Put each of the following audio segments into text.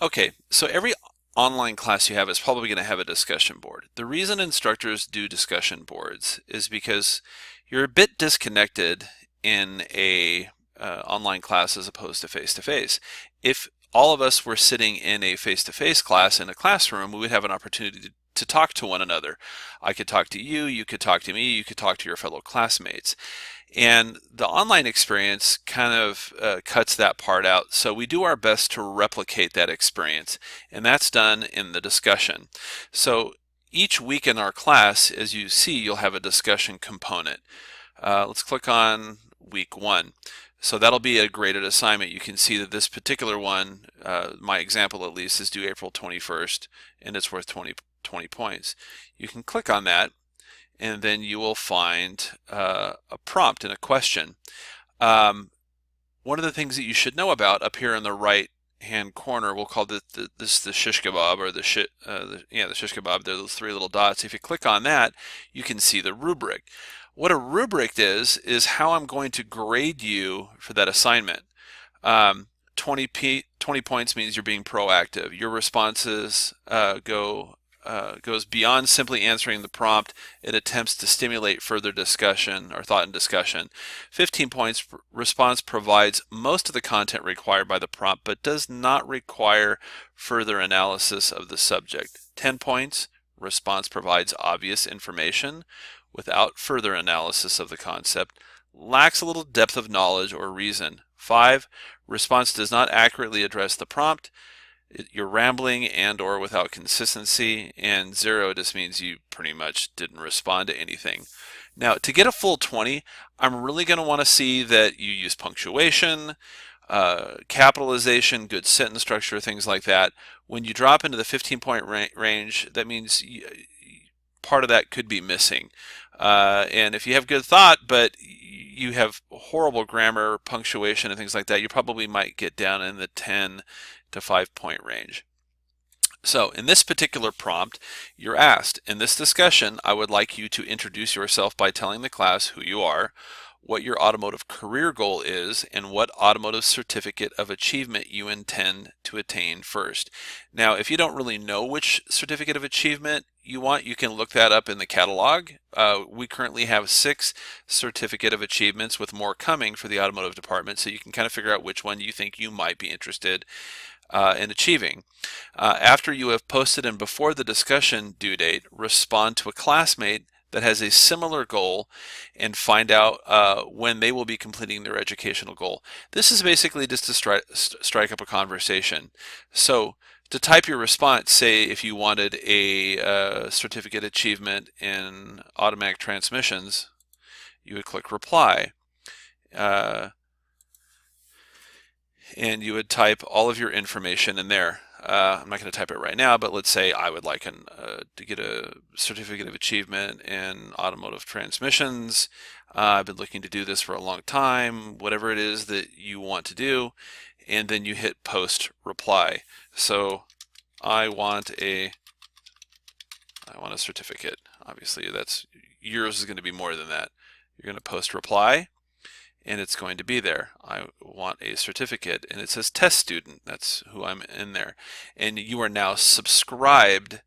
Okay, so every online class you have is probably going to have a discussion board. The reason instructors do discussion boards is because you're a bit disconnected in a online class as opposed to face-to-face. If all of us were sitting in a face-to-face class in a classroom, we would have an opportunity to talk to one another. I could talk to you, you could talk to me, you could talk to your fellow classmates. And the online experience kind of cuts that part out. So we do our best to replicate that experience, and that's done in the discussion. So each week in our class, as you see, you'll have a discussion component. Let's click on week 1. So that'll be a graded assignment. You can see that this particular one, my example at least, is due April 21st, and it's worth 20 points. You can click on that, and then you will find a prompt and a question. One of the things that you should know about up here in the right hand corner, we'll call this the shish kebab, or the shish kebab. There are those 3 little dots. If you click on that, you can see the rubric. What a rubric is how I'm going to grade you for that assignment. 20 points means you're being proactive. Your responses goes beyond simply answering the prompt. It attempts to stimulate further discussion or thought and discussion. 15 points, response provides most of the content required by the prompt, but does not require further analysis of the subject. 10 points, response provides obvious information without further analysis of the concept, lacks a little depth of knowledge or reason. 5, response does not accurately address the prompt. You're rambling and or without consistency. And 0 just means you pretty much didn't respond to anything. Now, to get a full 20, I'm really going to want to see that you use punctuation, capitalization, good sentence structure, things like that. When you drop into the 15-point range, that means part of that could be missing. And if you have good thought, but you have horrible grammar, punctuation, and things like that, you probably might get down in the 10 to 5-point range. So in this particular prompt, you're asked, in this discussion, I would like you to introduce yourself by telling the class who you are, what your automotive career goal is, and what automotive certificate of achievement you intend to attain first. Now, if you don't really know which certificate of achievement you want, you can look that up in the catalog. We currently have 6 certificate of achievements, with more coming for the automotive department, so you can kind of figure out which one you think you might be interested in achieving. After you have posted and before the discussion due date, respond to a classmate that has a similar goal and find out when they will be completing their educational goal. This is basically just to strike up a conversation. So to type your response, say if you wanted a certificate achievement in automatic transmissions, you would click reply. And you would type all of your information in there. I'm not going to type it right now, but let's say I would like to get a certificate of achievement in automotive transmissions. I've been looking to do this for a long time, whatever it is that you want to do, and then you hit post reply. So I want a certificate. Obviously, that's yours is going to be more than that. You're going to post reply, and it's going to be there. I want a certificate, and it says test student. That's who I'm in there. And you are now subscribed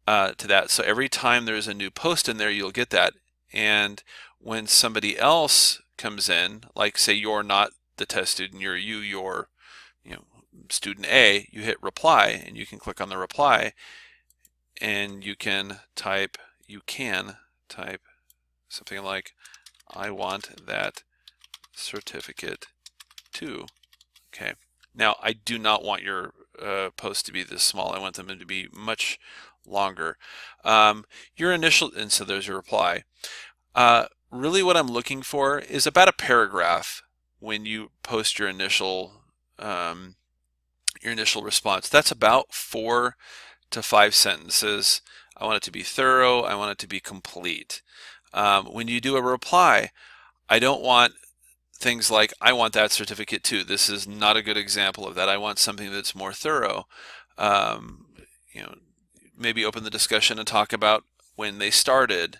to that. So every time there's a new post in there, you'll get that. And when somebody else comes in, like say you're not the test student, you're student A, you hit reply, and you can click on the reply, and you can type something like, I want that certificate too. Okay. Now I do not want your posts to be this small. I want them to be much longer. Your initial, and so there's your reply. Really what I'm looking for is about a paragraph when you post your initial response. That's about 4 to 5 sentences. I want it to be thorough. I want it to be complete. When you do a reply, I don't want things like, I want that certificate too. This is not a good example of that. I want something that's more thorough. Maybe open the discussion and talk about when they started.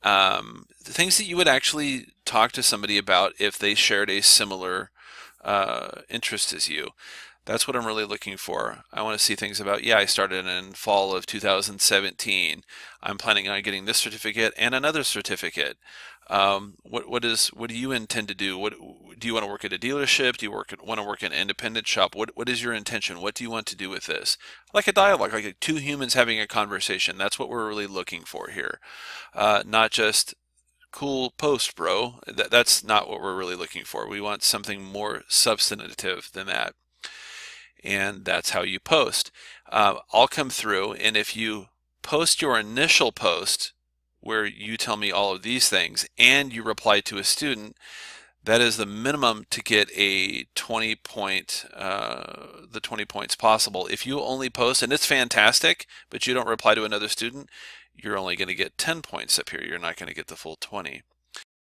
The things that you would actually talk to somebody about if they shared a similar interest as you. That's what I'm really looking for. I want to see things about, yeah, I started in fall of 2017. I'm planning on getting this certificate and another certificate. What do you intend to do? What do you want to work at a dealership? Do you want to work in an independent shop? What is your intention? What do you want to do with this? Like a dialogue, like two humans having a conversation. That's what we're really looking for here. Not just cool post, bro. That's not what we're really looking for. We want something more substantive than that. And that's how you post. I'll come through, and if you post your initial post where you tell me all of these things and you reply to a student, that is the minimum to get a 20 point, the 20 points possible. If you only post, and it's fantastic, but you don't reply to another student, you're only going to get 10 points up here. You're not going to get the full 20.